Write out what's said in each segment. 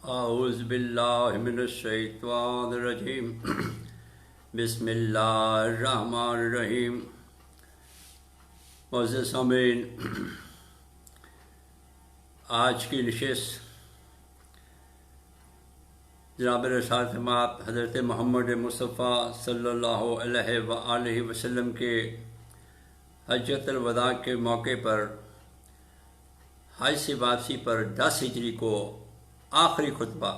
اعوذ باللہ من الشیطان الرجیم بسم اللہ الرحمن الرحیم۔ معزز سامعین، آج کی نشست جناب رسالت مآب حضرت محمد مصطفیٰ صلی اللہ علیہ وآلہ وسلم کے حجۃ الوداع کے موقع پر حج سے واپسی پر 10 ہجری کو آخری خطبہ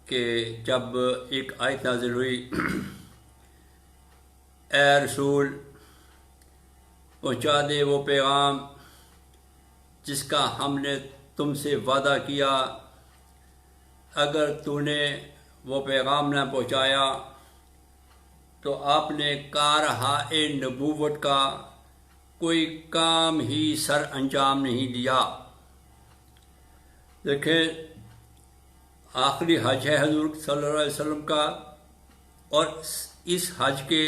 کہ جب ایک آیت نازل ہوئی، اے رسول پہنچا دے وہ پیغام جس کا ہم نے تم سے وعدہ کیا، اگر تو نے وہ پیغام نہ پہنچایا تو آپ نے کارہائے نبوت کا کوئی کام ہی سر انجام نہیں دیا۔ دیکھیں، آخری حج ہے حضور صلی اللہ علیہ وسلم کا، اور اس حج کے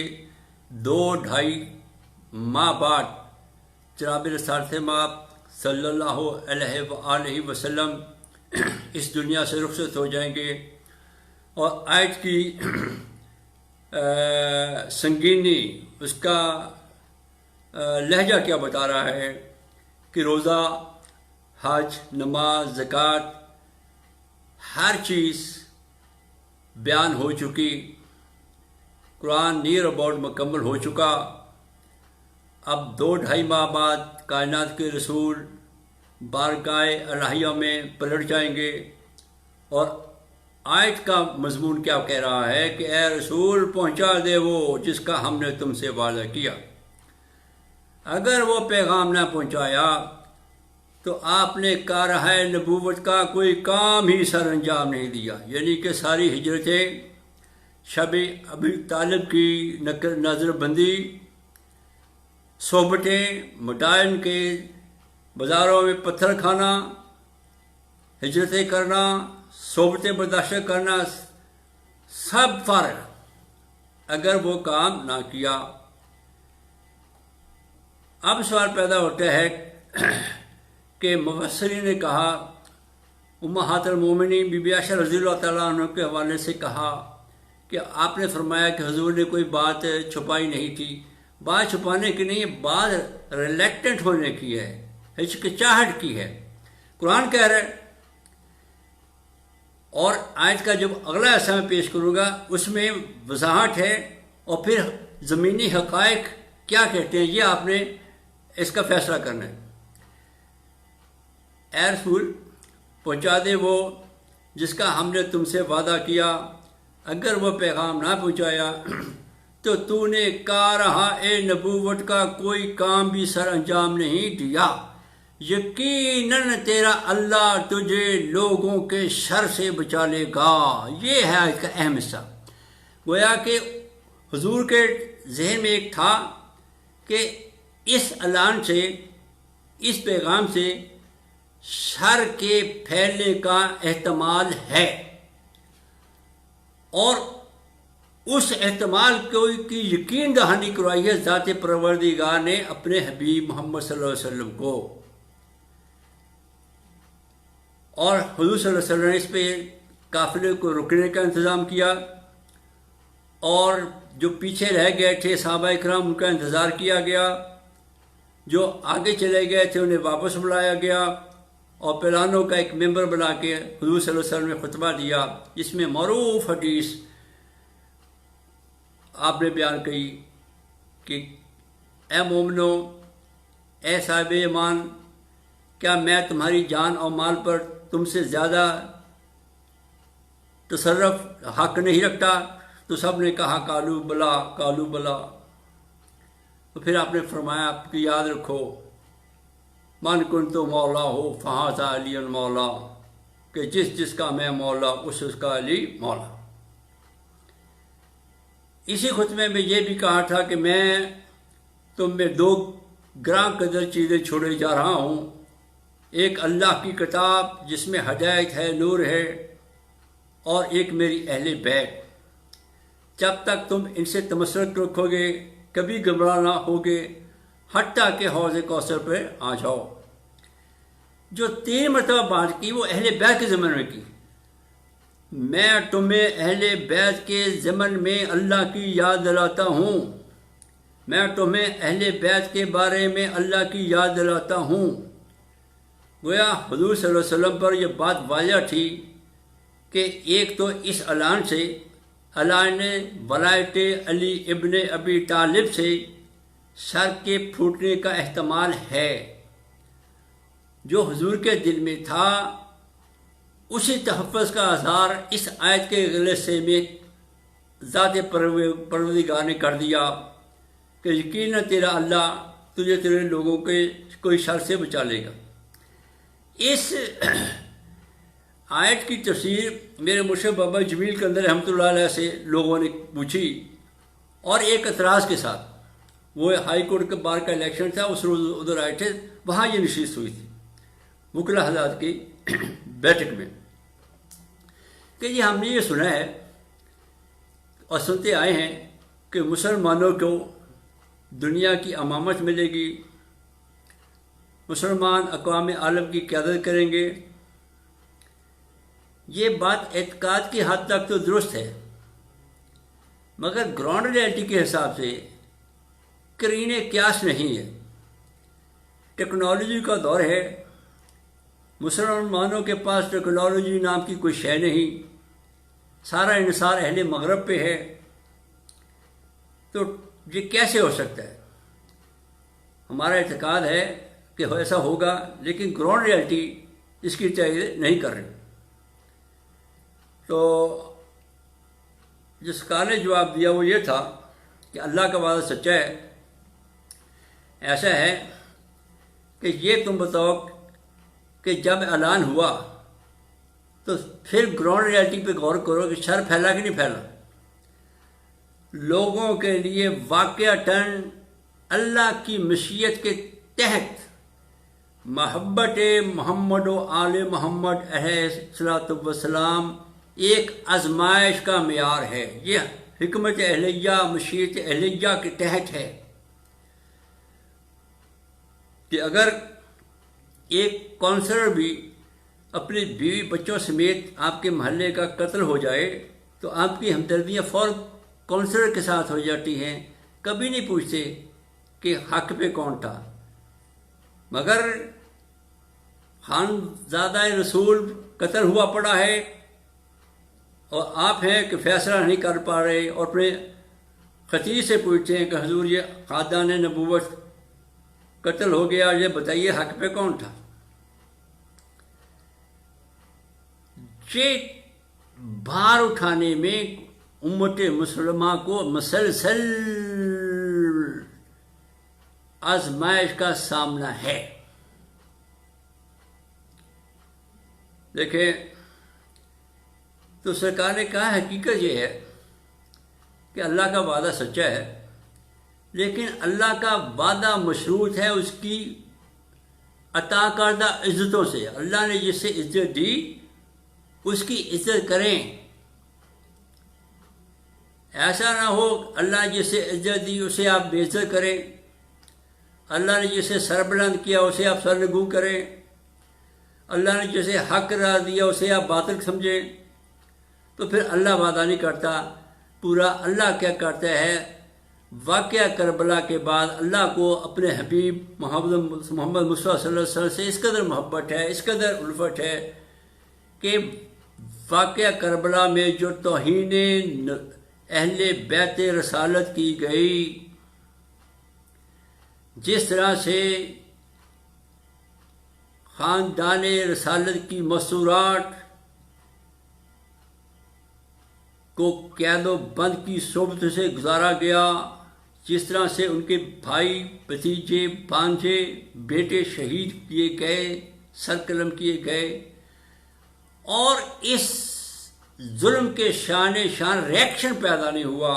2-2.5 ماہ بعد جناب رسالت مآب صلی اللہ علیہ وآلہ وسلم اس دنیا سے رخصت ہو جائیں گے۔ اور آیت کی سنگینی، اس کا لہجہ کیا بتا رہا ہے کہ روزہ، حج، نماز، زکوٰۃ، ہر چیز بیان ہو چکی، قرآن نیر اباؤٹ مکمل ہو چکا۔ اب 2-2.5 ماہ بعد کائنات کے رسول بارگاہ الہیہ میں پلٹ جائیں گے، اور آیت کا مضمون کیا کہہ رہا ہے کہ اے رسول پہنچا دے وہ جس کا ہم نے تم سے وعدہ کیا۔ اگر وہ پیغام نہ پہنچایا تو آپ نے کارہائے نبوت کا کوئی کام ہی سر انجام نہیں دیا، یعنی کہ ساری ہجرتیں، شب ابی طالب کی نظر بندی، صحبتیں، مدائن کے بازاروں میں پتھر کھانا، ہجرتیں کرنا، صحبتیں برداشت کرنا، سب فارغ، اگر وہ کام نہ کیا۔ اب سوال پیدا ہوتا ہے کہ مفسرین نے کہا، امہات المومنین بی بی عائشہ رضی اللہ تعالیٰ عنہ کے حوالے سے کہا کہ آپ نے فرمایا کہ حضور نے کوئی بات چھپائی نہیں تھی۔ بات چھپانے کی نہیں، بات ریلیکٹنٹ ہونے کی ہے، ہچکچاہٹ کی ہے، قرآن کہہ رہا ہے۔ اور آیت کا جب اگلا حصہ میں پیش کروں گا اس میں وضاحت ہے، اور پھر زمینی حقائق کیا کہتے ہیں یہ آپ نے اس کا فیصلہ کرنا ہے۔ اے رسول پہنچا دے وہ جس کا ہم نے تم سے وعدہ کیا، اگر وہ پیغام نہ پہنچایا تو نے کارہائے نبوت کا کوئی کام بھی سر انجام نہیں دیا۔ یقیناً تیرا اللہ تجھے لوگوں کے شر سے بچا لے گا۔ یہ ہے آج کا اہم حصہ۔ گویا کہ حضور کے ذہن میں ایک تھا کہ اس اعلان سے، اس پیغام سے شر کے پھیلنے کا احتمال ہے، اور اس احتمال کی یقین دہانی کروائی ہے ذات پروردگار نے اپنے حبیب محمد صلی اللہ علیہ وسلم کو، اور حضور صلی اللہ علیہ وسلم نے اس پہ قافلے کو رکنے کا انتظام کیا، اور جو پیچھے رہ گئے تھے صحابہ کرام ان کا انتظار کیا گیا، جو آگے چلے گئے تھے انہیں واپس بلایا گیا، اور پلانوں کا ایک ممبر بنا کے حضور صلی اللہ علیہ وسلم نے خطبہ دیا، جس میں معروف حدیث آپ نے بیان کی کہ اے مومنو، اے صاحب ایمان، کیا میں تمہاری جان اور مال پر تم سے زیادہ تصرف حق نہیں رکھتا؟ تو سب نے کہا کالو بلا، کالو بلا۔ تو پھر آپ نے فرمایا کہ یاد رکھو، من کنت مولا ہو فہذا علی مولا، کہ جس کا میں مولا اس کا علی مولا۔ اسی خطبے میں یہ بھی کہا تھا کہ میں تم میں 2 گراں قدر چیزیں چھوڑے جا رہا ہوں، ایک اللہ کی کتاب جس میں ہدایت ہے، نور ہے، اور ایک میری اہل بیت۔ جب تک تم ان سے تمسک رکھو گے کبھی گمراہ نہ ہوگے، حتیٰ کہ حوض کوثر پہ آ جاؤ۔ جو 3 مرتبہ بات کی وہ اہل بیت کے ضمن میں کی. میں تمہیں اہل بیت کے ضمن میں اللہ کی یاد دلاتا ہوں. میں تمہیں اہل بیت کے بارے میں اللہ کی یاد دلاتا ہوں. گویا حضور صلی اللہ علیہ وسلم پر یہ بات واضح تھی کہ ایک تو اس اعلان سے اللہ نے ولایت علی ابن ابی طالب سے سر کے پھوٹنے کا احتمال ہے. جو حضور کے دل میں تھا اسی تحفظ کا اظہار اس آیت کے اگلے حصے میں ذات پروردگار نے کر دیا کہ یقیناً تیرا اللہ تجھے تیرے لوگوں کے کوئی شر سے بچا لے گا. اس آیت کی تفسیر میرے مرشد بابا جمیل قندر رحمۃ اللہ علیہ سے لوگوں نے پوچھی، اور ایک اعتراض کے ساتھ. وہ ہائی کورٹ کے بار کا الیکشن تھا، اس روز ادھر آئے تھے، وہاں یہ نشست ہوئی تھی وکلا حضرات کی بیٹھک میں کہ جی ہم نے یہ سنا ہے اور سنتے آئے ہیں کہ مسلمانوں کو دنیا کی امامت ملے گی، مسلمان اقوام عالم کی قیادت کریں گے. یہ بات اعتقاد کی حد تک تو درست ہے، مگر گراؤنڈ ریئلٹی کے حساب سے قرین قیاس نہیں ہے. ٹیکنالوجی کا دور ہے، مسلمانوں کے پاس ٹیکنالوجی نام کی کوئی شے نہیں، سارا انحصار اہل مغرب پہ ہے. تو یہ کیسے ہو سکتا ہے؟ ہمارا اعتقاد ہے کہ ایسا ہوگا، لیکن گراؤنڈ ریئلٹی اس کی تائید نہیں کر رہی. تو جس سرکار نے جواب دیا وہ یہ تھا کہ اللہ کا وعدہ سچا ہے. ایسا ہے کہ یہ تم بتاؤ کہ جب اعلان ہوا تو پھر گراؤنڈ ریئلٹی پہ غور کرو کہ شر پھیلا کہ نہیں پھیلا. لوگوں کے لیے واقعتاً اللہ کی مشیت کے تحت محبت محمد و آل محمد علیہ الصلوۃ والسلام ایک آزمائش کا معیار ہے. یہ حکمت اہلیہ مشیت اہلیہ کے تحت ہے کہ اگر ایک کونسلر بھی اپنی بیوی بچوں سمیت آپ کے محلے کا قتل ہو جائے تو آپ کی ہمدردیاں فوراً کونسلر کے ساتھ ہو جاتی ہیں، کبھی نہیں پوچھتے کہ حق پہ کون تھا. مگر خانزادہ رسول قتل ہوا پڑا ہے اور آپ ہیں کہ فیصلہ نہیں کر پا رہے، اور اپنے خطیب سے پوچھتے ہیں کہ حضور یہ خاندان نبوت قتل ہو گیا، یہ بتائیے حق پہ کون تھا. یہ بھار اٹھانے میں امت مسلمہ کو مسلسل آزمائش کا سامنا ہے. دیکھیں تو سرکار نے کہا حقیقت یہ ہے کہ اللہ کا وعدہ سچا ہے، لیکن اللہ کا وعدہ مشروط ہے اس کی عطا کردہ عزتوں سے. اللہ نے جس سے عزت دی اس کی عزت کریں. ایسا نہ ہو اللہ نے جس سے عزت دی اسے آپ بے عزت کریں، اللہ نے جسے سر بلند کیا اسے آپ سرنگو کریں، اللہ نے جسے حق قرار دیا اسے آپ باطل سمجھیں. تو پھر اللہ وعدہ نہیں کرتا. پورا اللہ کیا کرتا ہے، واقعہ کربلا کے بعد اللہ کو اپنے حبیب محمد مصطفیٰ صلی اللہ علیہ وسلم سے اس قدر محبت ہے، اس قدر الفت ہے کہ واقعہ کربلا میں جو توہین اہل بیت رسالت کی گئی، جس طرح سے خاندان رسالت کی مسورات کو قید و بند کی صحبت سے گزارا گیا، جس طرح سے ان کے بھائی بھتیجے بھانجے بیٹے شہید کیے گئے، سر قلم کیے گئے، اور اس ظلم کے شان ریئیکشن پیدا نہیں ہوا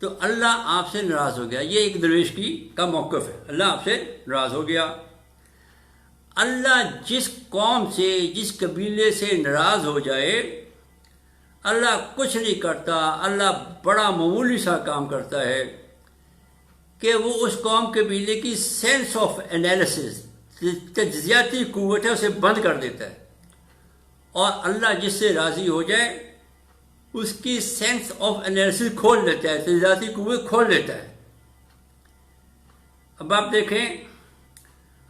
تو اللہ آپ سے ناراض ہو گیا. یہ ایک درویش کا موقف ہے، اللہ آپ سے ناراض ہو گیا. اللہ جس قوم سے جس قبیلے سے ناراض ہو جائے اللہ کچھ نہیں کرتا. اللہ بڑا معمولی سا کام کرتا ہے کہ وہ اس قوم قبیلے کی سینس آف انالیسس، تجزیاتی قوت ہے اسے بند کر دیتا ہے، اور اللہ جس سے راضی ہو جائے اس کی سینس آف انالیسس کھول دیتا ہے، تجزیاتی قوت کھول دیتا ہے۔ اب آپ دیکھیں،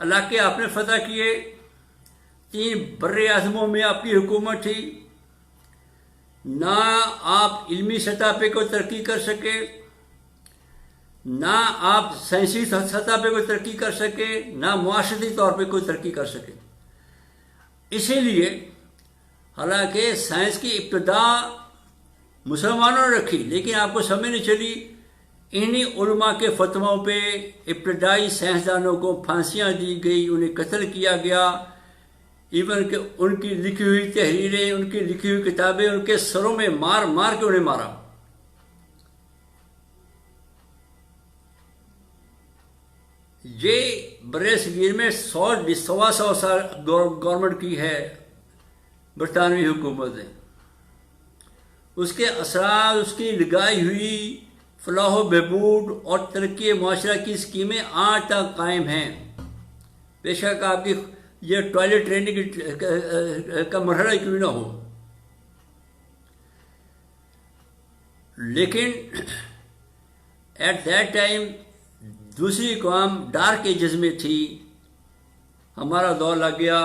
علاقے آپ نے فتح کیے، 3 بر اعظموں میں آپ کی حکومت تھی، نہ آپ علمی سطح پہ کوئی ترقی کر سکے، نہ آپ سائنسی سطح پہ کوئی ترقی کر سکے، نہ معاشرتی طور پہ کوئی ترقی کر سکے۔ اسی لیے حالانکہ سائنس کی ابتدا مسلمانوں نے رکھی، لیکن آپ کو سمجھ نہیں چلی، انہی علماء کے فتووں پہ ابتدائی سائنسدانوں کو پھانسیاں دی گئی، انہیں قتل کیا گیا، ایون کہ ان کی لکھی ہوئی تحریریں، ان کی لکھی ہوئی کتابیں ان کے سروں میں مار مار کے انہیں مارا۔ یہ برِ صغیر میں 100 سال گورنمنٹ کی ہے برطانوی حکومت نے، اس کے اثرات، اس کی لگائی ہوئی فلاح و بہبود اور ترقی معاشرہ کی اسکیمیں آج تک قائم ہیں۔ بے شک آپ کی یہ ٹوائلٹ ٹریننگ کا مرحلہ کیوں نہ ہو، لیکن ایٹ دیٹ ٹائم دوسری اقوام ڈارک ایجز میں تھی، ہمارا دور لگ گیا،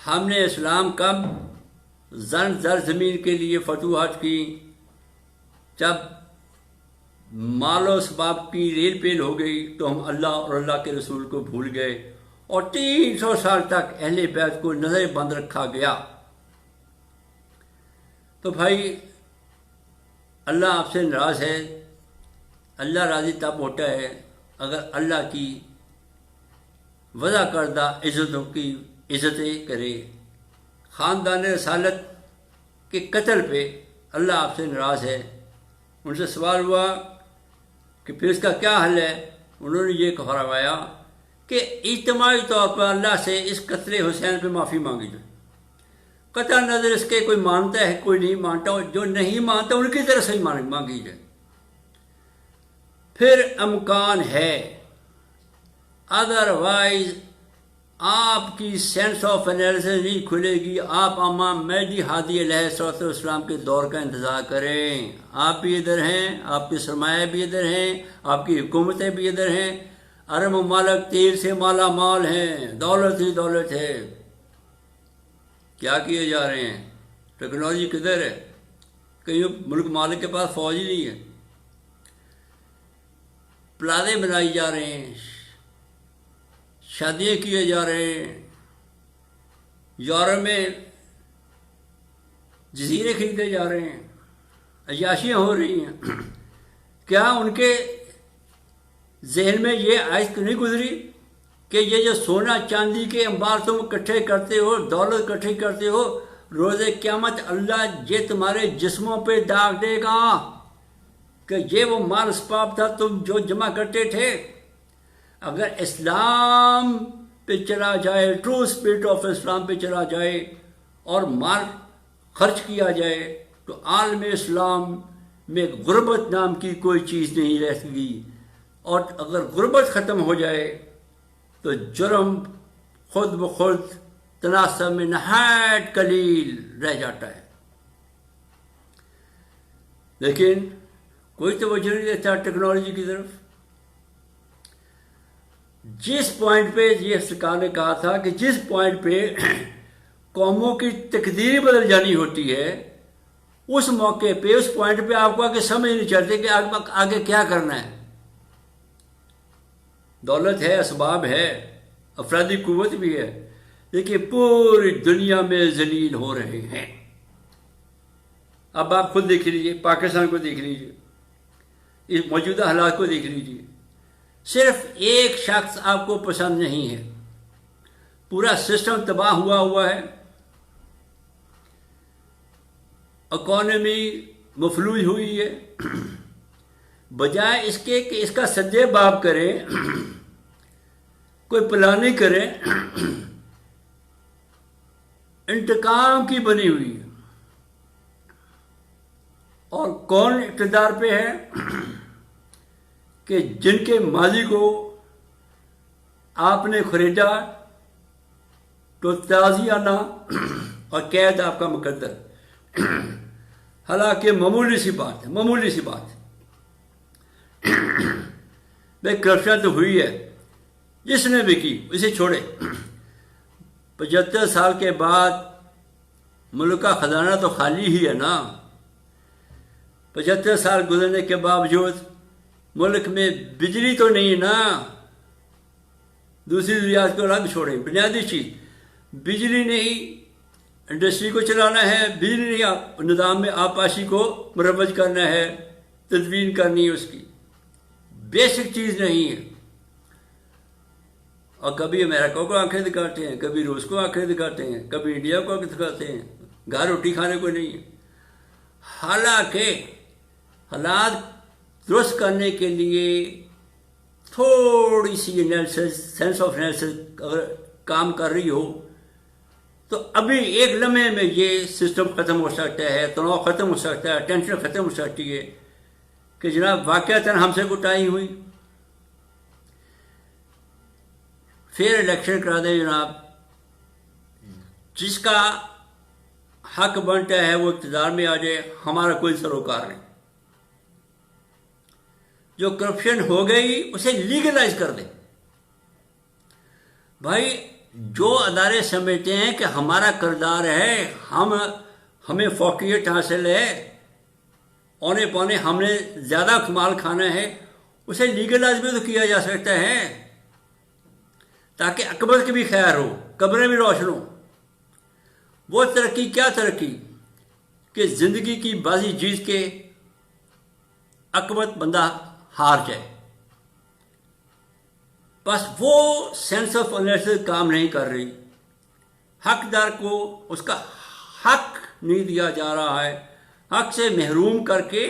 ہم نے اسلام کب زر زمین کے لیے فتوحات کی، جب مال و اسباب کی ریل پیل ہو گئی تو ہم اللہ اور اللہ کے رسول کو بھول گئے، اور 300 سال تک اہل بیت کو نظر بند رکھا گیا۔ تو بھائی اللہ آپ سے ناراض ہے، اللہ راضی تب ہوتا ہے اگر اللہ کی وضع کردہ عزتوں کی عزتیں کرے۔ خاندان رسالت کے قتل پہ اللہ آپ سے ناراض ہے۔ ان سے سوال ہوا کہ پھر اس کا کیا حل ہے؟ انہوں نے یہ فرمایا کہ اجتماعی طور پر اللہ سے اس قتل حسین پہ معافی مانگی جائے۔ قطع نظر اس کے کوئی مانتا ہے کوئی نہیں مانتا، جو نہیں مانتا ان کی طرف سے ہی مانگی جائے۔ پھر امکان ہے، ادروائز آپ کی سینس آف انالیسس نہیں کھلے گی۔ آپ امام مہدی ہادی علیہ السلام کے دور کا انتظار کریں۔ آپ بھی ادھر ہیں، آپ کے سرمایہ بھی ادھر ہیں، آپ کی حکومتیں بھی ادھر ہیں، عرب ممالک تیل سے مالا مال ہیں، دولت ہی دولت ہے۔ کیا کیے جا رہے ہیں؟ ٹیکنالوجی کدھر ہے؟ کئی ملک مالک کے پاس فوج ہی نہیں ہے، پلازے بنائی جا رہے ہیں، شادیاں کیے جا رہے ہیں، یورپ میں جزیرے خریدے جا رہے ہیں، عیاشیاں ہو رہی ہیں۔ کیا ان کے ذہن میں یہ آیت نہیں گزری کہ یہ جو سونا چاندی کے انبار تم اکٹھے کرتے ہو، دولت اکٹھی کرتے ہو، روز قیامت اللہ یہ تمہارے جسموں پہ داغ دے گا کہ یہ وہ مال اسباب تھا تم جو جمع کرتے تھے۔ اگر اسلام پہ چلا جائے، ٹرو اسپرٹ آف اسلام پہ چلا جائے اور مال خرچ کیا جائے تو عالم اسلام میں غربت نام کی کوئی چیز نہیں رہ سکتی، اور اگر غربت ختم ہو جائے تو جرم خود بخود تناسب میں نہایت قلیل رہ جاتا ہے۔ لیکن کوئی توجہ نہیں دیتا ٹیکنالوجی کی طرف۔ جس پوائنٹ پہ یہ سرکار نے کہا تھا کہ جس پوائنٹ پہ قوموں کی تقدیر بدل جانی ہوتی ہے، اس موقع پہ اس پوائنٹ پہ آپ کو آگے سمجھ نہیں چلتے کہ آگے کیا کرنا ہے۔ دولت ہے، اسباب ہے، افرادی قوت بھی ہے، لیکن پوری دنیا میں ذلیل ہو رہے ہیں۔ اب آپ خود دیکھ لیجئے، پاکستان کو دیکھ لیجئے، اس موجودہ حالات کو دیکھ لیجئے۔ صرف ایک شخص آپ کو پسند نہیں ہے، پورا سسٹم تباہ ہوا ہے، اکانومی مفلوج ہوئی ہے۔ بجائے اس کے کہ اس کا سجے باب کریں، کوئی پلاننگ کریں، انتقام کی بنی ہوئی ہے۔ اور کون اقتدار پہ ہے کہ جن کے ماضی کو آپ نے خریدا تو تازیانہ اور قید آپ کا مقدر، حالانکہ معمولی سی بات ہے، معمولی سی بات ہے۔ بھائی کرپشن تو ہوئی ہے، جس نے بھی کی اسے چھوڑے۔ 75 سال کے بعد ملک کا خزانہ تو خالی ہی ہے نا۔ 75 سال گزرنے کے باوجود ملک میں بجلی تو نہیں ہے نا۔ دوسری ضروریات کو الگ چھوڑیں، بنیادی چیز بجلی نہیں، انڈسٹری کو چلانا ہے، بجلی نہیں، نظام میں آبپاشی کو مروج کرنا ہے، تدوین کرنی ہے، اس کی بیسک چیز نہیں ہے۔ اور کبھی امریکہ کو آنکھیں دکھاتے ہیں، کبھی روس کو آنکھیں دکھاتے ہیں، کبھی انڈیا کو آنکھیں دکھاتے ہیں، گھر روٹی کھانے کو نہیں ہے۔ حالانکہ حالات درست کرنے کے لیے تھوڑی سی انالیسس، سینس آف انالیسس اگر کام کر رہی ہو تو ابھی ایک لمحے میں یہ سسٹم ختم ہو سکتا ہے، تناؤ ختم ہو سکتا ہے، ٹینشن ختم ہو سکتی ہے کہ جناب واقعتاً ہم سے کوتاہی ہوئی، پھر الیکشن کرا دیں جناب، جس کا حق بنتا ہے وہ اقتدار میں آ جائے، ہمارا کوئی سروکار نہیں۔ جو کرپشن ہو گئی اسے لیگلائز کر دیں۔ بھائی جو ادارے سمجھتے ہیں کہ ہمارا کردار ہے، ہمیں فوقیت حاصل ہے، اونے پونے ہم نے زیادہ کمال کھانا ہے، اسے لیگلائز بھی تو کیا جا سکتا ہے تاکہ عاقبت کی بھی خیر ہو، قبریں بھی روشن ہو۔ وہ ترقی کیا ترقی کہ زندگی کی بازی جیت کے عاقبت بندہ ہار جائے۔ بس وہ سینس آف انالیسس کام نہیں کر رہی، حقدار کو اس کا حق نہیں دیا جا رہا ہے، حق سے محروم کر کے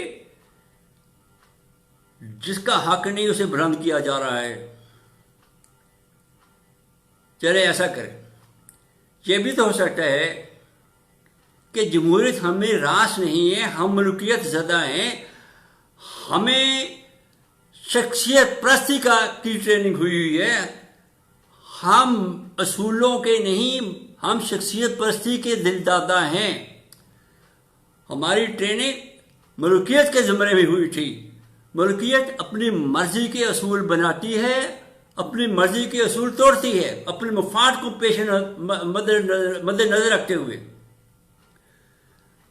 جس کا حق نہیں اسے بلند کیا جا رہا ہے۔ چلے ایسا کریں، یہ بھی تو ہو سکتا ہے کہ جمہوریت ہمیں راس نہیں ہے، ہم ملکیت زدہ ہیں، ہمیں شخصیت پرستی کی ٹریننگ ہوئی ہے، ہم اصولوں کے نہیں، ہم شخصیت پرستی کے دل دادا ہیں۔ ہماری ٹریننگ ملکیت کے زمرے میں ہوئی تھی۔ ملکیت اپنی مرضی کے اصول بناتی ہے، اپنی مرضی کے اصول توڑتی ہے، اپنے مفاد کو مد نظر رکھتے ہوئے۔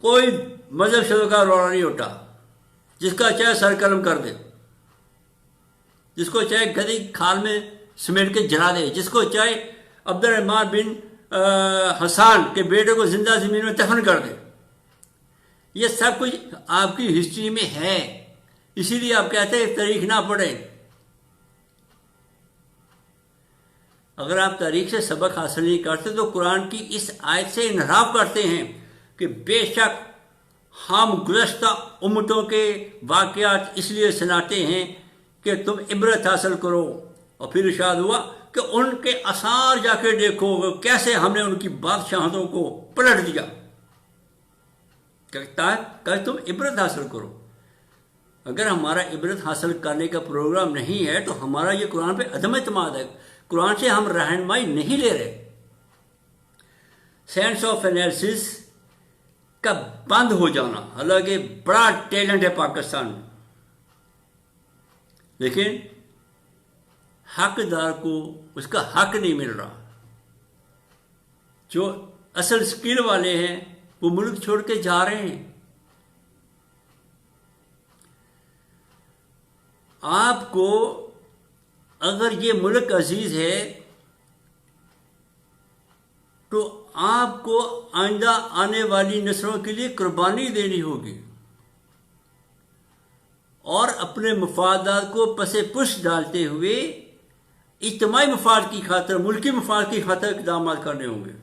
کوئی مذہب شذ کا روڑا نہیں ہوتا، جس کا چاہے سر قلم کر دے، جس کو چاہے گدی کھال میں سمیٹ کے جلا دے، جس کو چاہے عبد الرحمن بن حسان کے بیٹے کو زندہ زمین میں دفن کر دے۔ یہ سب کچھ آپ کی ہسٹری میں ہے، اسی لیے آپ کہتے ہیں تاریخ نہ پڑھیں۔ اگر آپ تاریخ سے سبق حاصل نہیں کرتے تو قرآن کی اس آیت سے انحراف کرتے ہیں کہ بے شک ہم گزشتہ امتوں کے واقعات اس لیے سناتے ہیں کہ تم عبرت حاصل کرو، اور پھر ارشاد ہوا کہ ان کے آثار جا کے دیکھو کیسے ہم نے ان کی بادشاہتوں کو پلٹ دیا۔ کہتا ہے کہ تم عبرت حاصل کرو۔ اگر ہمارا عبرت حاصل کرنے کا پروگرام نہیں ہے تو ہمارا یہ قرآن پہ عدم اعتماد ہے، قرآن سے ہم رہنمائی نہیں لے رہے۔ سینس آف انالیسس کا بند ہو جانا، حالانکہ بڑا ٹیلنٹ ہے پاکستان میں، لیکن حقدار کو اس کا حق نہیں مل رہا۔ جو اصل سکل والے ہیں وہ ملک چھوڑ کے جا رہے ہیں۔ آپ کو اگر یہ ملک عزیز ہے تو آپ کو آئندہ آنے والی نسلوں کے لیے قربانی دینی ہوگی، اور اپنے مفادات کو پس پش ڈالتے ہوئے اجتماعی مفاد کی خاطر، ملکی مفاد کی خاطر اقدامات کرنے ہوں گے۔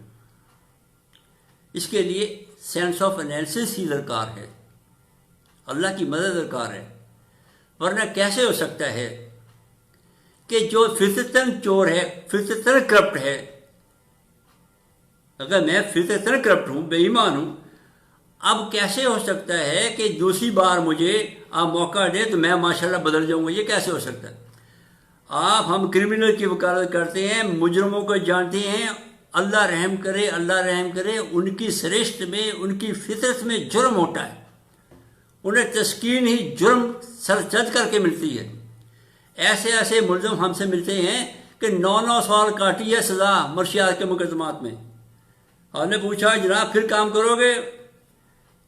اس کے لیے سینس آف انالیسس ہی درکار ہے، اللہ کی مدد درکار ہے، ورنہ کیسے ہو سکتا ہے کہ جو فطرتاً چور ہے، فطرتاً کرپٹ ہے، اگر میں فطرتاً کرپٹ ہوں، بے ایمان ہوں، اب کیسے ہو سکتا ہے کہ دوسری بار مجھے آپ موقع دیں تو میں ماشاءاللہ بدل جاؤں گا؟ یہ کیسے ہو سکتا ہے؟ آپ ہم کرمنل کی وکالت کرتے ہیں، مجرموں کو جانتے ہیں، اللہ رحم کرے، اللہ رحم کرے، ان کی سرشت میں، ان کی فطرت میں جرم ہوتا ہے، انہیں تسکین ہی جرم سرزد کر کے ملتی ہے۔ ایسے ایسے ملزم ہم سے ملتے ہیں کہ 9 سال کاٹی ہے سزا منشیات کے مقدمات میں۔ ہم نے پوچھا جناب پھر کام کرو گے؟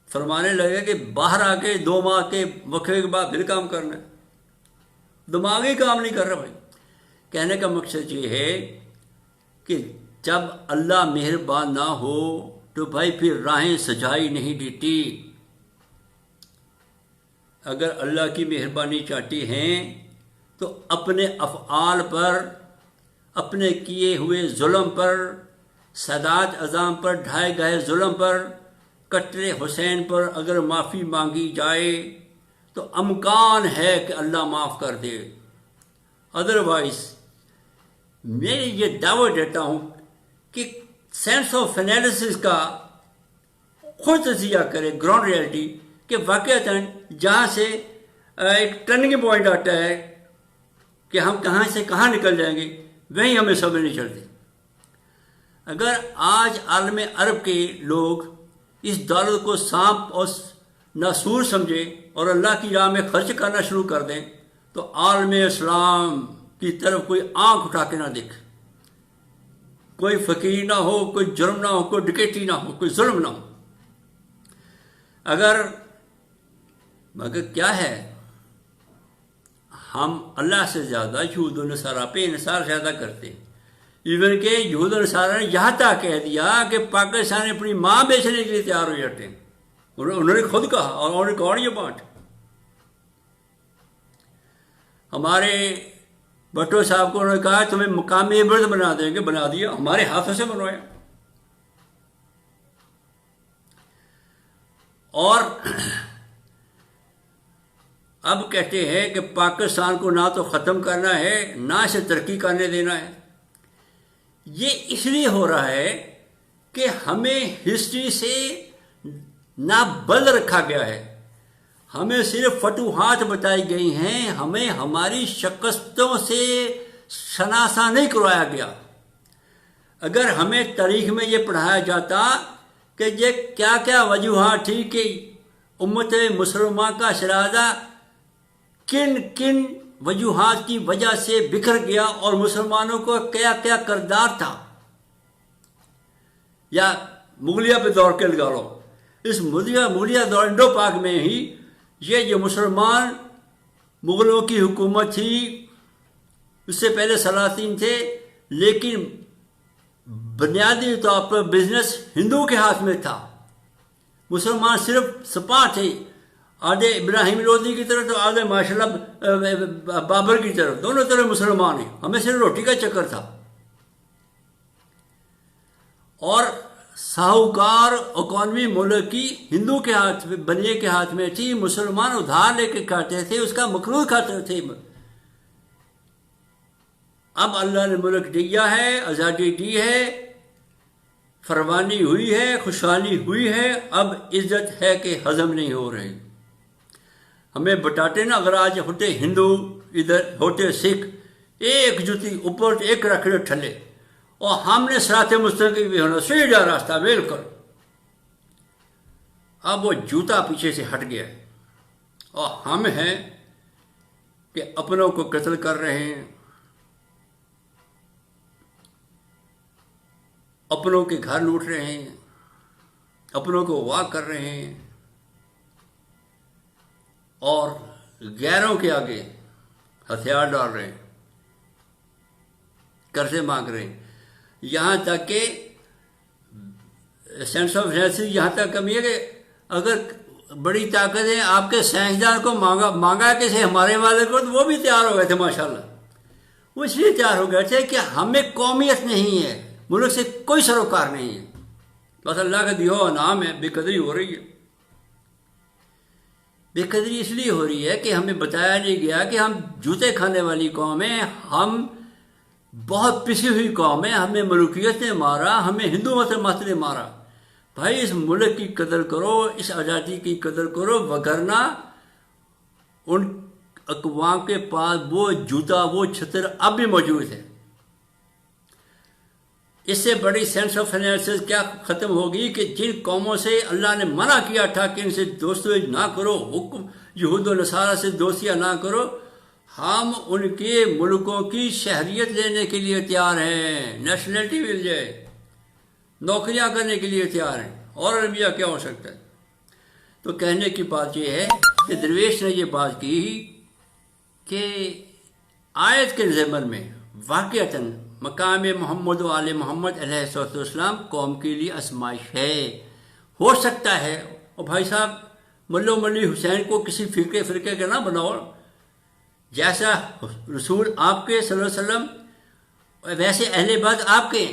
فرمانے لگے کہ باہر آ کے 2 ماہ کے وقفے کے بعد پھر کام کرنا ہے۔ دماغی کام نہیں کر رہا بھائی۔ کہنے کا مقصد یہ ہے کہ جب اللہ مہربان نہ ہو تو بھائی پھر راہیں سجائی نہیں دیتی۔ اگر اللہ کی مہربانی چاہتی ہیں تو اپنے افعال پر، اپنے کیے ہوئے ظلم پر، سادات اعظام پر ڈھائے گئے ظلم پر، قتل حسین پر اگر معافی مانگی جائے تو امکان ہے کہ اللہ معاف کر دے۔ ادروائز میں یہ دعویٰ دیتا ہوں کہ سینس آف انالیسس کا خود تجزیہ کرے گراؤنڈ ریئلٹی کہ واقعتاً جہاں سے ایک ٹرننگ پوائنٹ آتا ہے کہ ہم کہاں سے کہاں نکل جائیں گے، وہیں ہمیں سمجھ نہیں چلتی۔ اگر آج عالم عرب کے لوگ اس دولت کو سانپ اور ناسور سمجھے اور اللہ کی راہ میں خرچ کرنا شروع کر دیں تو عالم اسلام کی طرف کوئی آنکھ اٹھا کے نہ دیکھے، کوئی فقیر نہ ہو، کوئی جرم نہ ہو، کوئی ڈکیتی نہ ہو، کوئی ظلم نہ ہو۔ مگر کیا ہے، ہم اللہ سے زیادہ یہود و نصارہ پہ انحصار زیادہ کرتے ہیں۔ ایون کہ یہود و نصارہ نے یہاں تک کہہ دیا کہ پاکستان اپنی ماں بیچنے کے لیے تیار ہو جاتے ہیں۔ انہوں نے خود کہا اور انہوں نے کہا یہ بات۔ ہمارے بھٹو صاحب کو انہوں نے کہا تمہیں مقامی عبرت بنا دیں گے، بنا دیا، ہمارے ہاتھوں سے بنوایا۔ اور اب کہتے ہیں کہ پاکستان کو نہ تو ختم کرنا ہے نہ اسے ترقی کرنے دینا ہے۔ یہ اس لیے ہو رہا ہے کہ ہمیں ہسٹری سے نابلد رکھا گیا ہے، ہمیں صرف فتوحات بتائی گئی ہیں، ہمیں ہماری شکستوں سے شناسا نہیں کروایا گیا۔ اگر ہمیں تاریخ میں یہ پڑھایا جاتا کہ یہ کیا کیا وجوہات تھی کہ امت مسلمہ کا شرازہ کن کن وجوہات کی وجہ سے بکھر گیا اور مسلمانوں کو کیا کیا کردار تھا، یا مغلیہ پہ دور کے لگا لو، اس مغلیہ دور انڈو پاک میں ہی یہ مسلمان مغلوں کی حکومت تھی، اس سے پہلے سلاطین تھے، لیکن بنیادی طور پر بزنس ہندو کے ہاتھ میں تھا۔ مسلمان صرف سپاہ تھے، آدھے ابراہیم لودھی کی طرف تو آدھے ماشاءاللہ بابر کی طرف، دونوں طرف مسلمان ہیں، ہمیں صرف روٹی کا چکر تھا۔ اور ساہوکار اکانومی ملک کی ہندو کے ہاتھ میں، بنیے کے ہاتھ میں تھی، مسلمان ادھار لے کے کھاتے تھے، اس کا مقروض کھاتے تھے۔ اب اللہ نے ملک دیا ہے، آزادی دی ہے، فروانی ہوئی ہے، خوشحالی ہوئی ہے، اب عزت ہے کہ ہضم نہیں ہو رہی۔ ہمیں بتاتے نا، اگر آج ہوتے ہندو، ادھر ہوتے سکھ، ایک جوتی اوپر ایک رکھڑے ٹھلے، اور ہم نے صراط مستقیم بھی ہونا، سیدھا راستہ بالکل۔ اب وہ جوتا پیچھے سے ہٹ گیا ہے، اور ہم ہیں کہ اپنوں کو قتل کر رہے ہیں، اپنوں کے گھر لوٹ رہے ہیں، اپنوں کو اغوا کر رہے ہیں، اور غیروں کے آگے ہتھیار ڈال رہے ہیں، قرضے مانگ رہے ہیں۔ یہاں تک کہ سینس آف ریئلٹی یہاں تک کمی ہے کہ اگر بڑی طاقت ہے، آپ کے سائنسدان کو مانگا کسی ہمارے والے کو، تو وہ بھی تیار ہو گئے تھے ماشاءاللہ۔ وہ اس لیے تیار ہو گئے تھے کہ ہمیں قومیت نہیں ہے، ملک سے کوئی سروکار نہیں ہے، بس اللہ کا دیا ہوا نام ہے۔ بے قدری ہو رہی ہے، بے قدری اس لیے ہو رہی ہے کہ ہمیں بتایا نہیں گیا کہ ہم جوتے کھانے والی قوم ہیں، ہم بہت پسی ہوئی قوم ہے، ہمیں ملوکیت نے مارا، ہمیں ہندو مت نے مارا۔ بھائی اس ملک کی قدر کرو، اس آزادی کی قدر کرو، وگرنہ اقوام کے پاس وہ جوتا وہ چھتر اب بھی موجود ہے. اس سے بڑی سینس آف انالیسس کیا ختم ہوگی کہ جن قوموں سے اللہ نے منع کیا تھا کہ ان سے دوستی نہ کرو، حکم یہود و نصارہ سے دوستیاں نہ کرو، ہم ان کے ملکوں کی شہریت لینے کے لیے تیار ہیں، نیشنلٹی مل جائے، نوکریاں کرنے کے لیے تیار ہیں، اور عربیہ کیا ہو سکتا ہے. تو کہنے کی بات یہ ہے کہ درویش نے یہ بات کی کہ آیت کے ضمن میں واقعتاً مقام محمد و آل محمد علیہ السلام قوم کے لیے آزمائش ہے. ہو سکتا ہے، اور بھائی صاحب ملو ملی حسین کو کسی فرقے کا نہ بناؤ، جیسا رسول آپ کے صلی اللہ علیہ وسلم ویسے اہل بیت آپ کے.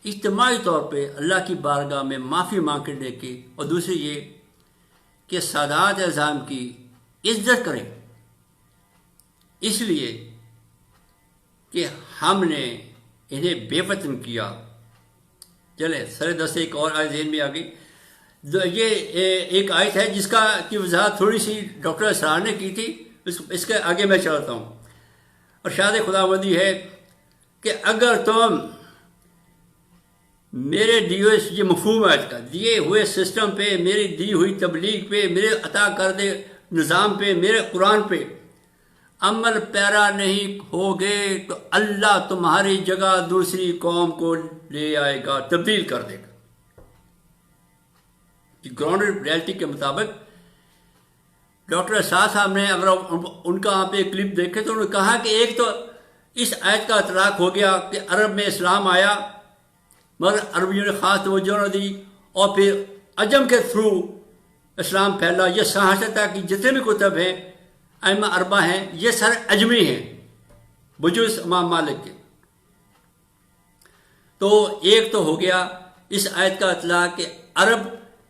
اجتماعی طور پہ اللہ کی بارگاہ میں معافی مانگنے کی، اور دوسری یہ کہ سادات اعظام کی عزت کریں، اس لیے کہ ہم نے انہیں بے وطن کیا. چلیں سر دست ایک اور آیت ذہن میں آ گئی. یہ ایک آیت ہے جس کی وضاحت تھوڑی سی ڈاکٹر اسرار نے کی تھی، اس کے آگے میں چلتا ہوں. اور شاید خداوندی ہے کہ اگر تم میرے دیے یہ مفہوم ہے کا دیے ہوئے سسٹم پہ، میری دی ہوئی تبلیغ پہ، میرے عطا کردے نظام پہ، میرے قرآن پہ عمل پیرا نہیں ہوگے تو اللہ تمہاری جگہ دوسری قوم کو لے آئے گا، تبدیل کر دے گا. گراؤنڈ ریالٹی کے مطابق ڈاکٹر اسرار صاحب نے، اگر ان کا آپ ایک کلپ دیکھے تو انہوں نے کہا کہ ایک تو اس آیت کا اطلاق ہو گیا کہ عرب میں اسلام آیا مگر عربیوں نے خاص توجہ نہ دی، اور پھر عجم کے تھرو اسلام پھیلا. یہ سہاستا تھا کہ جتنے بھی کتب ہیں ائمہ اربع ہیں یہ سر اجمی ہیں بجوز امام مالک کے. تو ایک تو ہو گیا اس آیت کا اطلاق کہ عرب،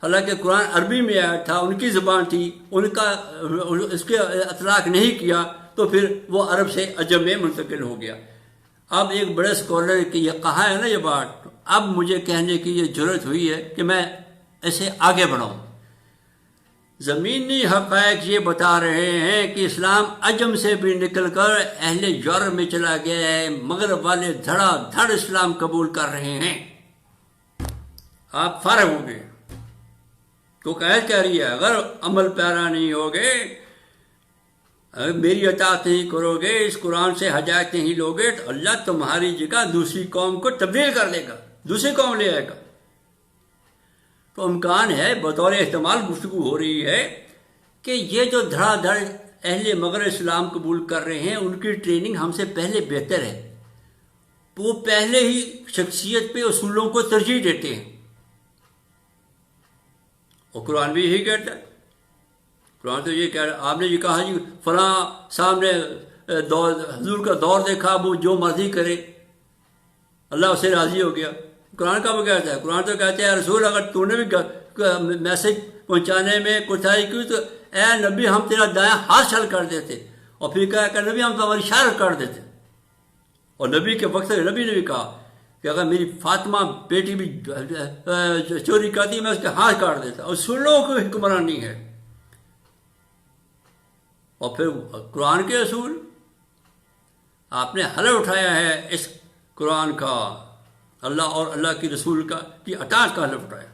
حالانکہ قرآن عربی میں آیا تھا، ان کی زبان تھی، اس کے اطلاق نہیں کیا تو پھر وہ عرب سے عجم میں منتقل ہو گیا. اب ایک بڑے اسکالر کی یہ کہا ہے نا یہ بات، اب مجھے کہنے کی یہ ضرورت ہوئی ہے کہ میں اسے آگے بڑھاؤں. زمینی حقائق یہ بتا رہے ہیں کہ اسلام عجم سے بھی نکل کر اہل یورپ میں چلا گیا ہے، مغرب والے دھڑا دھڑ اسلام قبول کر رہے ہیں. آپ فارغ ہوں گے تو قید کہہ رہی ہے اگر عمل پیرا نہیں ہوگے، اگر میری اطاعت نہیں کرو گے، اس قرآن سے ہدایت نہیں لوگے تو اللہ تمہاری جگہ دوسری قوم کو تبدیل کر دے گا، دوسری قوم لے آئے گا. تو امکان ہے، بطور احتمال گفتگو ہو رہی ہے کہ یہ جو دھڑا دھڑ اہل مغرب اسلام قبول کر رہے ہیں ان کی ٹریننگ ہم سے پہلے بہتر ہے. وہ پہلے ہی شخصیت پہ اصولوں کو ترجیح دیتے ہیں، اور قرآن بھی یہی کہتا ہے. قرآن تو یہ کہہ رہا، آپ نے یہ کہا جی فلاں صاحب نے حضور کا دور دیکھا، وہ جو مرضی کرے اللہ اسے راضی ہو گیا. قرآن کا وہ کہتا ہے، قرآن تو کہتا ہے رسول اگر تو نے بھی میسج پہنچانے میں کوتاہی کی تو اے نبی ہم تیرا دایاں ہاتھ چھل کر دیتے، اور پھر کہا کہ نبی ہم تمہاری اشارہ کر دیتے. اور نبی کے وقت نبی نے بھی کہا کہ اگر میری فاطمہ بیٹی بھی چوری کرتی میں اس کے ہاتھ کاٹ دیتا. اور سنوں کو حکمرانی ہے. اور پھر قرآن کے اصول آپ نے حلف اٹھایا ہے اس قرآن کا، اللہ اور اللہ کی رسول کی اطاعت کا حلف اٹھایا،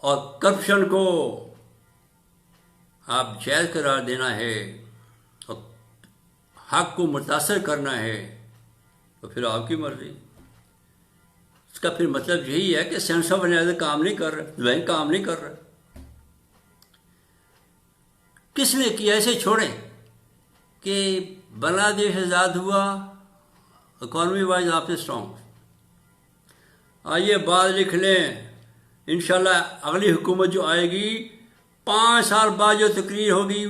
اور کرپشن کو آپ جائز قرار دینا ہے اور حق کو متاثر کرنا ہے تو پھر آپ کی مرضی. اس کا پھر مطلب یہی ہے کہ سینس آف انالیسس کام نہیں کر رہا، ذہن کام نہیں کر رہا. کس نے کیا؟ اسے چھوڑیں کہ بنگلہ دیش آزاد ہوا، اکانومی وائز آپ سے اسٹرانگ. آئیے بات لکھ لیں، انشاءاللہ اگلی حکومت جو آئے گی 5 سال بعد جو تقریر ہوگی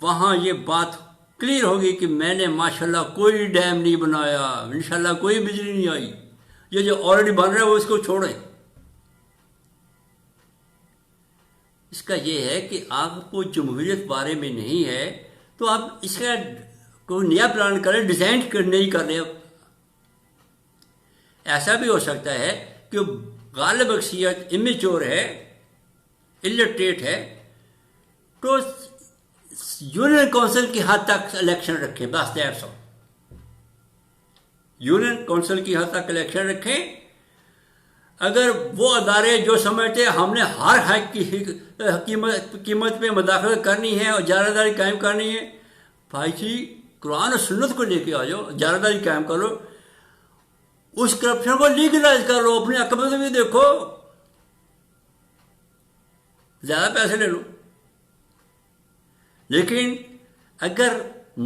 وہاں یہ بات کلیئر ہوگی کہ میں نے ماشاءاللہ کوئی ڈیم نہیں بنایا، انشاءاللہ کوئی بجلی نہیں آئی. یہ جو آلریڈی بن رہا ہے وہ اس کو چھوڑیں. اس کا یہ ہے کہ آپ کو جمہوریت بارے میں نہیں ہے تو آپ اس کا کوئی نیا پلان کریں، ڈیزائن نہیں کر رہے. ایسا بھی ہو سکتا ہے کہ غالب اکثریت امیچور ہے، الٹریٹ ہے، تو یونین کونسل کی حد تک الیکشن رکھیں، بس دیٹس آل. یونین کونسل کی حد تک الیکشن رکھیں. اگر وہ ادارے جو سمجھتے ہیں ہم نے ہر حق کی قیمت پہ مداخلت کرنی ہے اور جانبداری قائم کرنی ہے، بھائی جی قرآن و سنت کو لے کے آ جاؤ، جانبداری قائم کرو، اس کرپشن کو لیگلائز کر لو، اپنے حق میں بھی دیکھو، زیادہ پیسے لے لو. لیکن اگر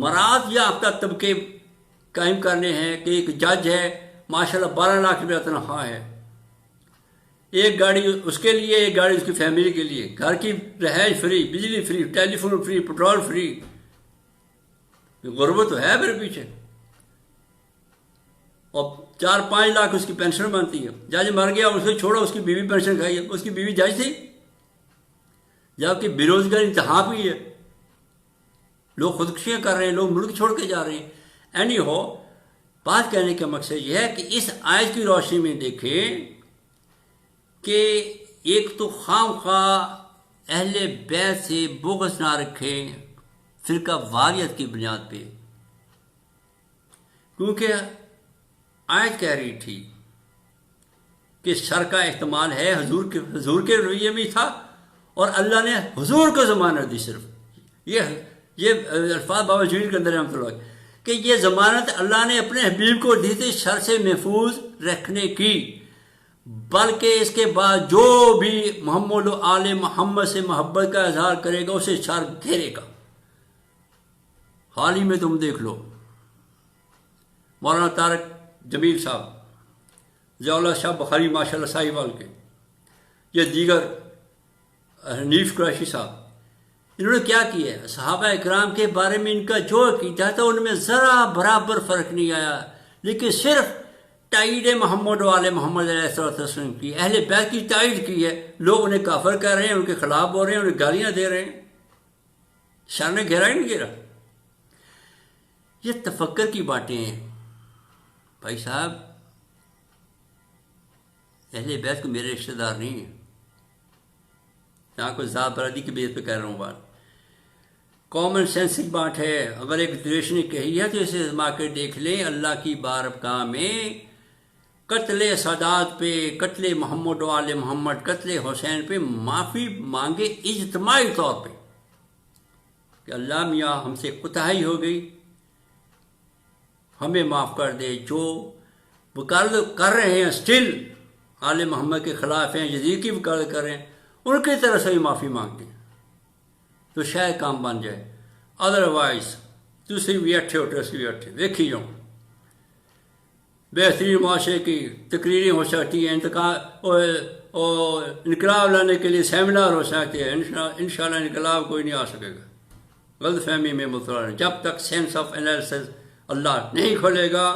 مراد یافتہ طبقے قائم کرنے ہیں کہ ایک جج ہے ماشاءاللہ 12 لاکھ روپیہ تنخواہ ہے، ایک گاڑی اس کے لیے، ایک گاڑی اس کی فیملی کے لیے، گھر کی رہائش فری، بجلی فری، ٹیلی فون فری، پیٹرول فری، غربت تو ہے میرے پیچھے. اور 4-5 لاکھ اس کی پینشن بنتی ہے. جج مر گیا، اس کو چھوڑو، اس کی بیوی پینشن کھائی ہے. اس کی بیوی جج تھی، جبکہ بے روزگاری انتہا بھی ہے، لوگ خودکشیاں کر رہے ہیں، لوگ ملک چھوڑ کے جا رہے ہیں. اینی ہو، بات کہنے کا مقصد یہ ہے کہ اس آیت کی روشنی میں دیکھیں کہ ایک تو خام خواہ اہل بیت سے بغض نہ رکھیں فرقہ واریت کی بنیاد پہ، کیونکہ آیت کہہ رہی تھی کہ شر کا احتمال ہے، حضور کے رویے میں تھا، اور اللہ نے حضور کو ضمانت دی. صرف یہ الفاظ بابا جلیل کے اندر رحمۃ اللہ کہ یہ ضمانت اللہ نے اپنے حبیب کو دی تھی شر سے محفوظ رکھنے کی، بلکہ اس کے بعد جو بھی محمد و آل محمد سے محبت کا اظہار کرے گا اسے شر گھیرے گا. حال ہی میں تم دیکھ لو مولانا طارق جمیل صاحب، ضیاء اللہ شاہ بخاری ماشاء اللہ صاحب وال کے، یا دیگر حنیف قریشی صاحب، انہوں نے کیا کیا ہے؟ صحابہ اکرام کے بارے میں ان کا جو عقیدہ تھا ان میں ذرا برابر فرق نہیں آیا، لیکن صرف تائید محمد و آل محمد علیہ السلام کی، اہل بیت کی تائید کی ہے. لوگ انہیں کافر کر رہے ہیں، ان کے خلاف بول رہے ہیں، انہیں گالیاں دے رہے ہیں. شر نے گھیرا ہی نہیں گھیرا. یہ تفکر کی باتیں ہیں بھائی صاحب. اہل بیت کو میرے رشتہ دار نہیں ہیں، یہاں کوئی ذات برادری کی بیس پہ کہہ رہا ہوں. بات کامن سینس کی بات ہے. اگر ایک درویش نے کہی ہے تو اسے آزما کے دیکھ لیں. اللہ کی بارگاہ میں قتل سادات پہ، قتل محمد و آل محمد، قتل حسین پہ معافی مانگے اجتماعی طور پہ کہ اللہ میاں ہم سے کوتاہی ہو گئی، ہمیں معاف کر دے. جو وکالت کر رہے ہیں سٹل آل محمد کے خلاف ہیں، یزید کی وکالت کر رہے ہیں، ان کی طرف سے بھی معافی مانگتے ہیں تو شاید کام بن جائے. ادروائز دوسری بھی اٹھے اٹھے سی بھی اٹھے دیکھی جاؤں. بہترین معاشرے کی تقریریں ہو سکتی ہیں، اور انقلاب لانے کے لیے سیمینار ہو سکتے ہیں. انشاءاللہ انقلاب کوئی نہیں آ سکے گا. غلط فہمی میں مبتلا ہے. جب تک سینس آف انالیسس اللہ نہیں کھولے گا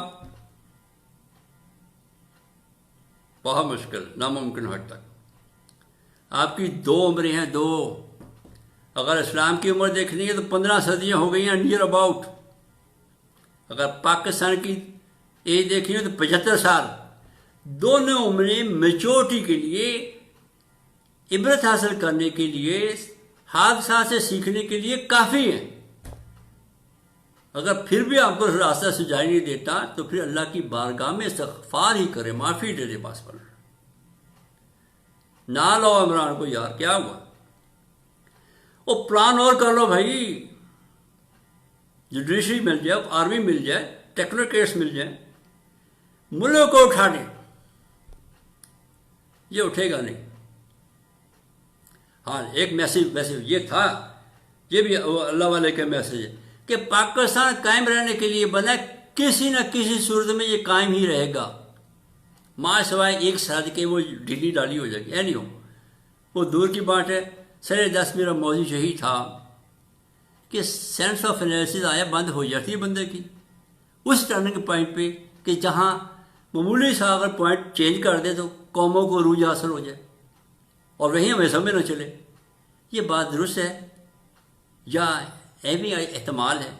بہت مشکل، ناممکن حد تک. آپ کی 2 عمریں ہیں، 2. اگر اسلام کی عمر دیکھنی ہے تو 15 صدیاں ہو گئی ہیں نیئر اباؤٹ. اگر پاکستان کی ایج دیکھنی ہے تو 75 سال. دونوں عمریں میچورٹی کے لیے، عبرت حاصل کرنے کے لیے، حادثات سے سیکھنے کے لیے کافی ہیں. اگر پھر بھی آپ کو راستہ سجائی نہیں دیتا تو پھر اللہ کی بارگاہ میں استغفار ہی کرے، معافی دے دے پاس پر. نہ لو عمران کو یار، کیا ہوا؟ وہ پلان اور کر لو بھائی، جوڈیشری مل جائے، آرمی مل جائے، ٹیکنوکریٹس مل جائے، ملک کو اٹھا دیں. یہ اٹھے گا نہیں. ہاں ایک میسیج یہ تھا، یہ بھی اللہ والے کا میسیج ہے کہ پاکستان قائم رہنے کے لیے بنا، کسی نہ کسی صورت میں یہ قائم ہی رہے گا، ماں سوائے ایک ساتھ کے وہ ڈھیلی ڈالی ہو جائے گی. نہیں ہو وہ دور کی بات ہے. سر دس میرا موضوع یہی تھا کہ سینس آف انالیسس آیا بند ہو جاتی ہے بندے کی اس ٹرننگ پوائنٹ پہ کہ جہاں معمولی سا اگر پوائنٹ چینج کر دے تو قوموں کو عروج حاصل ہو جائے اور وہیں ہمیں سمجھ نہ چلے. یہ بات درست ہے یا اہمی احتمال ہے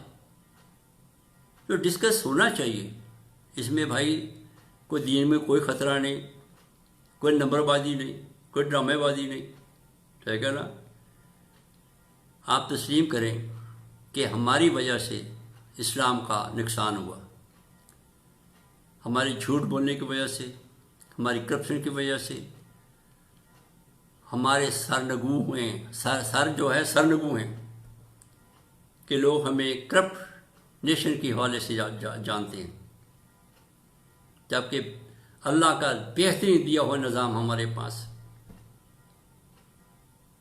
جو ڈسکس ہونا چاہیے. اس میں بھائی کوئی دین میں کوئی خطرہ نہیں، کوئی نمبر بازی نہیں، کوئی ڈرامے بازی نہیں، ٹھیک ہے نا. آپ تسلیم کریں کہ ہماری وجہ سے اسلام کا نقصان ہوا، ہماری جھوٹ بولنے کی وجہ سے، ہماری کرپشن کی وجہ سے، ہمارے سرنگو ہوئے سرنگو ہیں کہ لوگ ہمیں کرپٹ نیشن کے حوالے سے جانتے ہیں، جبکہ اللہ کا بہترین دیا ہوا نظام ہمارے پاس،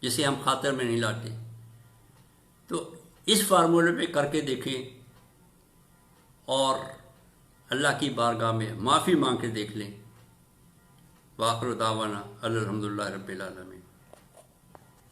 جسے ہم خاطر میں نہیں لاتے۔ تو اس فارمولے پہ کر کے دیکھیں اور اللہ کی بارگاہ میں معافی مانگ کے دیکھ لیں۔ وآخر دعوانا الحمدللہ رب العالمین۔